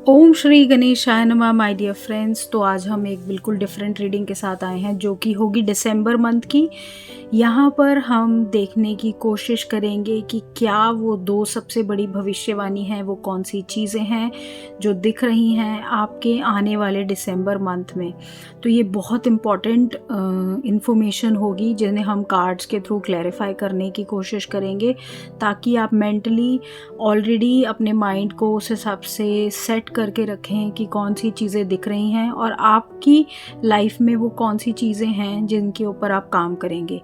ओम श्री गणेशाय नमः my dear friends. तो आज हम एक बिल्कुल डिफरेंट रीडिंग के साथ आए हैं जो कि होगी दिसंबर मंथ की। यहाँ पर हम देखने की कोशिश करेंगे कि क्या वो दो सबसे बड़ी भविष्यवाणी हैं, वो कौन सी चीज़ें हैं जो दिख रही हैं आपके आने वाले दिसंबर मंथ में। तो ये बहुत इम्पॉर्टेंट इन्फॉर्मेशन होगी जिन्हें हम कार्ड्स के थ्रू क्लैरिफाई करने की कोशिश करेंगे, ताकि आप मेंटली ऑलरेडी अपने माइंड को उस हिसाब से सेट करके रखें कि कौन सी चीज़ें दिख रही हैं और आपकी लाइफ में वो कौन सी चीज़ें हैं जिनके ऊपर आप काम करेंगे।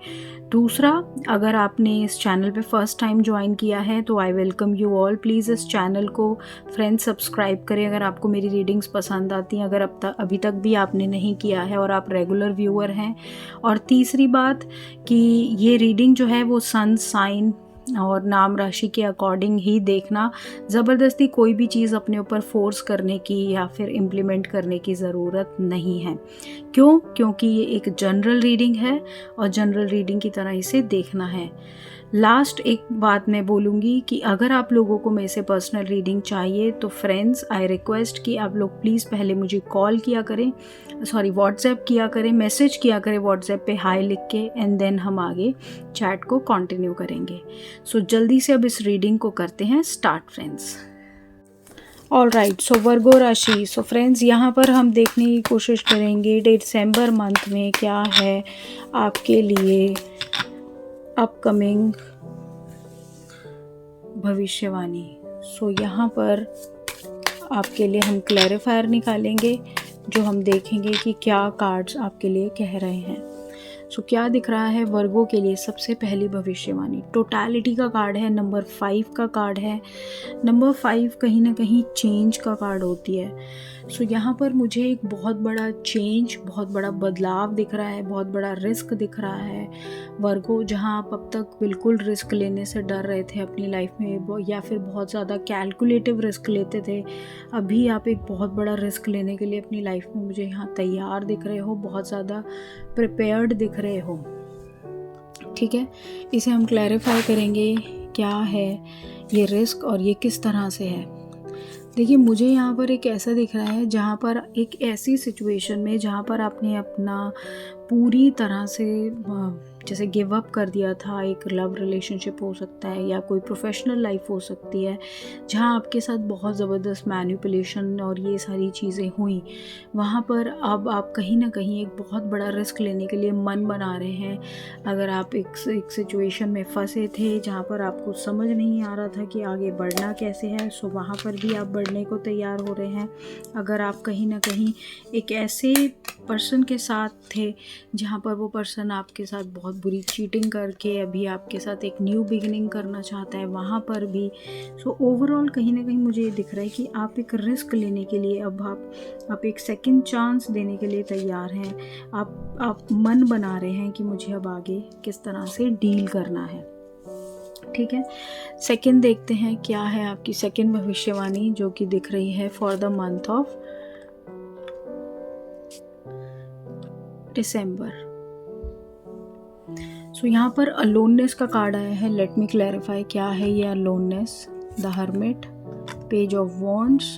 दूसरा, अगर आपने इस चैनल पे फर्स्ट टाइम ज्वाइन किया है तो I welcome you all. Please इस चैनल को फ्रेंड्स सब्सक्राइब करें अगर आपको मेरी रीडिंग्स पसंद आती हैं, अगर अभी तक भी आपने नहीं किया है और आप रेगुलर व्यूअर हैं। और तीसरी बात कि ये रीडिंग जो है वो सन साइन और नाम राशि के अकॉर्डिंग ही देखना, ज़बरदस्ती कोई भी चीज़ अपने ऊपर फोर्स करने की या फिर इम्प्लीमेंट करने की ज़रूरत नहीं है। क्यों? क्योंकि ये एक जनरल रीडिंग है और जनरल रीडिंग की तरह इसे देखना है। लास्ट एक बात मैं बोलूँगी कि अगर आप लोगों को मेरे से पर्सनल रीडिंग चाहिए तो फ्रेंड्स आई रिक्वेस्ट कि आप लोग प्लीज़ पहले मुझे कॉल किया करें, व्हाट्सएप किया करें, मैसेज किया करें व्हाट्सएप पे हाय लिख के, एंड देन हम आगे चैट को कंटिन्यू करेंगे। सो जल्दी से अब इस रीडिंग को करते हैं स्टार्ट फ्रेंड्स। ऑल राइट, सो वर्गो राशि। सो फ्रेंड्स, यहाँ पर हम देखने की कोशिश करेंगे दिसंबर मंथ में क्या है आपके लिए अपकमिंग भविष्यवाणी। सो यहाँ पर आपके लिए हम क्लैरिफायर निकालेंगे जो हम देखेंगे कि क्या कार्ड्स आपके लिए कह रहे हैं। सो क्या दिख रहा है वर्गो के लिए? सबसे पहली भविष्यवाणी टोटलिटी का कार्ड है, नंबर 5 का कार्ड है। नंबर 5 कहीं ना कहीं चेंज का कार्ड होती है। सो यहाँ पर मुझे एक बहुत बड़ा चेंज, बहुत बड़ा बदलाव दिख रहा है, बहुत बड़ा रिस्क दिख रहा है वर्गो। जहाँ आप अब तक बिल्कुल रिस्क लेने से डर रहे थे अपनी लाइफ में, या फिर बहुत ज़्यादा कैलकुलेटिव रिस्क लेते थे, अभी आप एक बहुत बड़ा रिस्क लेने के लिए अपनी लाइफ में मुझे यहाँ तैयार दिख रहे हो, बहुत ज़्यादा प्रिपेयर्ड दिख रहे हो। ठीक है, इसे हम क्लैरिफाई करेंगे क्या है ये रिस्क और ये किस तरह से है। देखिए, मुझे यहाँ पर एक ऐसा दिख रहा है जहाँ पर एक ऐसी सिचुएशन में जहाँ पर आपने अपना पूरी तरह से जैसे गिव अप कर दिया था। एक लव रिलेशनशिप हो सकता है या कोई प्रोफेशनल लाइफ हो सकती है जहाँ आपके साथ बहुत ज़बरदस्त मैनिपुलेशन और ये सारी चीज़ें हुई। वहाँ पर अब आप कहीं ना कहीं एक बहुत बड़ा रिस्क लेने के लिए मन बना रहे हैं। अगर आप एक सिचुएशन में फंसे थे जहाँ पर आपको समझ नहीं आ रहा था कि आगे बढ़ना कैसे है, सो वहाँ पर भी आप बढ़ने को तैयार हो रहे हैं। अगर आप कहीं ना कहीं एक ऐसे पर्सन के साथ थे जहाँ पर वो पर्सन आपके साथ बहुत बुरी चीटिंग करके अभी आपके साथ एक न्यू बिगिनिंग करना चाहता है, वहाँ पर भी। सो ओवरऑल कहीं ना कहीं मुझे ये दिख रहा है कि आप एक रिस्क लेने के लिए अब आप एक सेकंड चांस देने के लिए तैयार हैं। आप मन बना रहे हैं कि मुझे अब आगे किस तरह से डील करना है। ठीक है, सेकंड देखते हैं क्या है आपकी सेकंड भविष्यवाणी जो कि दिख रही है for the month of December. So यहाँ पर अलोननेस का कार्ड आया है। लेट मी क्लैरिफाई क्या है ये aloneness. The hermit, page of wands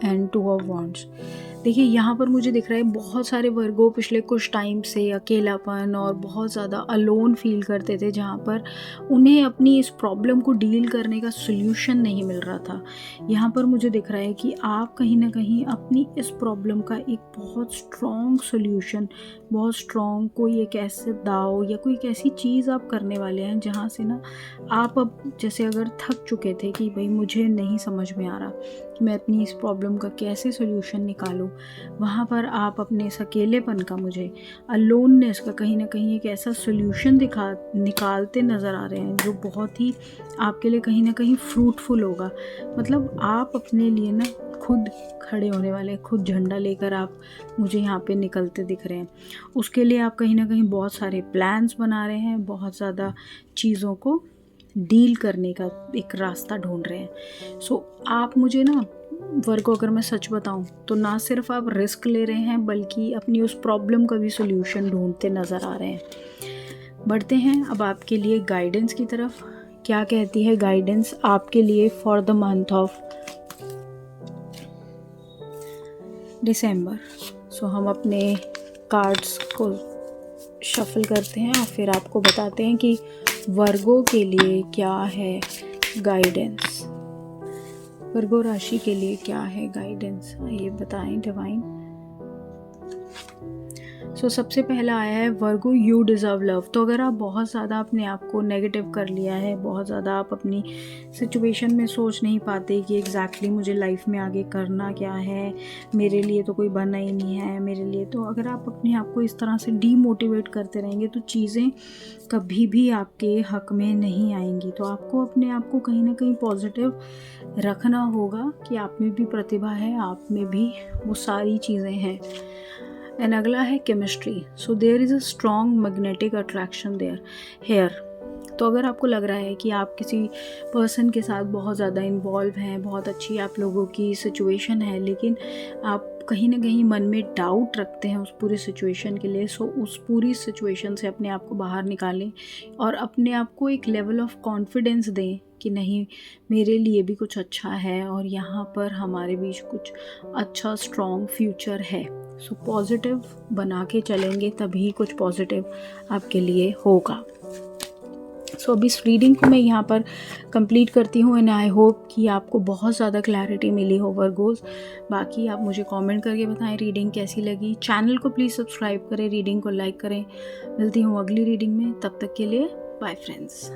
and 2 of wands. देखिए, यहाँ पर मुझे दिख रहा है बहुत सारे वर्गो पिछले कुछ टाइम से अकेलापन और बहुत ज़्यादा अलोन फील करते थे, जहाँ पर उन्हें अपनी इस प्रॉब्लम को डील करने का सोल्यूशन नहीं मिल रहा था। यहाँ पर मुझे दिख रहा है कि आप कहीं ना कहीं अपनी इस प्रॉब्लम का एक बहुत स्ट्रॉन्ग सोल्यूशन, बहुत स्ट्रॉन्ग कोई एक ऐसे दाव या कोई एक ऐसी चीज़ आप करने वाले हैं जहाँ से ना आप अब जैसे अगर थक चुके थे कि भाई मुझे नहीं समझ में आ रहा कि मैं अपनी इस प्रॉब्लम का कैसे सोल्यूशन निकालूं, वहाँ पर आप अपने इस अकेलेपन का, मुझे अलोननेस का कहीं ना कहीं एक ऐसा सोल्यूशन निकालते नज़र आ रहे हैं जो बहुत ही आपके लिए कहीं ना कहीं फ्रूटफुल होगा। मतलब आप अपने लिए ना खुद खड़े होने वाले, खुद झंडा लेकर आप मुझे यहाँ पे निकलते दिख रहे हैं। उसके लिए आप कहीं ना कहीं बहुत सारे प्लान्स बना रहे हैं, बहुत ज़्यादा चीज़ों को डील करने का एक रास्ता ढूंढ रहे हैं। सो आप मुझे ना वर्गो, अगर मैं सच बताऊं तो ना सिर्फ आप रिस्क ले रहे हैं बल्कि अपनी उस प्रॉब्लम का भी सोल्यूशन ढूंढते नज़र आ रहे हैं। बढ़ते हैं अब आपके लिए गाइडेंस की तरफ। क्या कहती है गाइडेंस आपके लिए for the month of December. So हम अपने कार्ड्स को शफल करते हैं और फिर आपको बताते हैं कि वर्गो के लिए क्या है गाइडेंस। वर्गो राशि के लिए क्या है गाइडेंस, ये बताएं डिवाइन। सबसे पहला आया है वर्गो, यू डिज़र्व लव। तो अगर आप बहुत ज़्यादा अपने आप को नेगेटिव कर लिया है, बहुत ज़्यादा आप अपनी सिचुएशन में सोच नहीं पाते कि एग्जैक्टली मुझे लाइफ में आगे करना क्या है, मेरे लिए तो कोई बना ही नहीं है मेरे लिए, तो अगर आप अपने आप को इस तरह से डीमोटिवेट करते रहेंगे तो चीज़ें कभी भी आपके हक में नहीं आएंगी। तो आपको अपने आप को कहीं ना कहीं पॉजिटिव रखना होगा कि आप में भी प्रतिभा है, आप में भी वो सारी चीज़ें हैं। एंड अगला है chemistry. So there is a strong magnetic attraction there here. तो अगर आपको लग रहा है कि आप किसी पर्सन के साथ बहुत ज़्यादा इन्वॉल्व हैं, बहुत अच्छी आप लोगों की सिचुएशन है, लेकिन आप कहीं ना कहीं मन में डाउट रखते हैं उस पूरी सिचुएशन के लिए, उस पूरी सिचुएशन से अपने आप को बाहर निकालें और अपने आप को एक लेवल ऑफ कॉन्फिडेंस दें कि नहीं, मेरे लिए भी कुछ अच्छा है और यहाँ पर हमारे बीच कुछ अच्छा स्ट्रॉन्ग फ्यूचर है। पॉजिटिव बना के चलेंगे तभी कुछ पॉजिटिव आपके लिए होगा। अब इस रीडिंग को मैं यहाँ पर कंप्लीट करती हूँ एंड आई होप कि आपको बहुत ज़्यादा क्लैरिटी मिली हो वर्गोस। बाकी आप मुझे कमेंट करके बताएं रीडिंग कैसी लगी। चैनल को प्लीज़ सब्सक्राइब करें, रीडिंग को लाइक करें। मिलती हूँ अगली रीडिंग में, तब तक के लिए बाय फ्रेंड्स।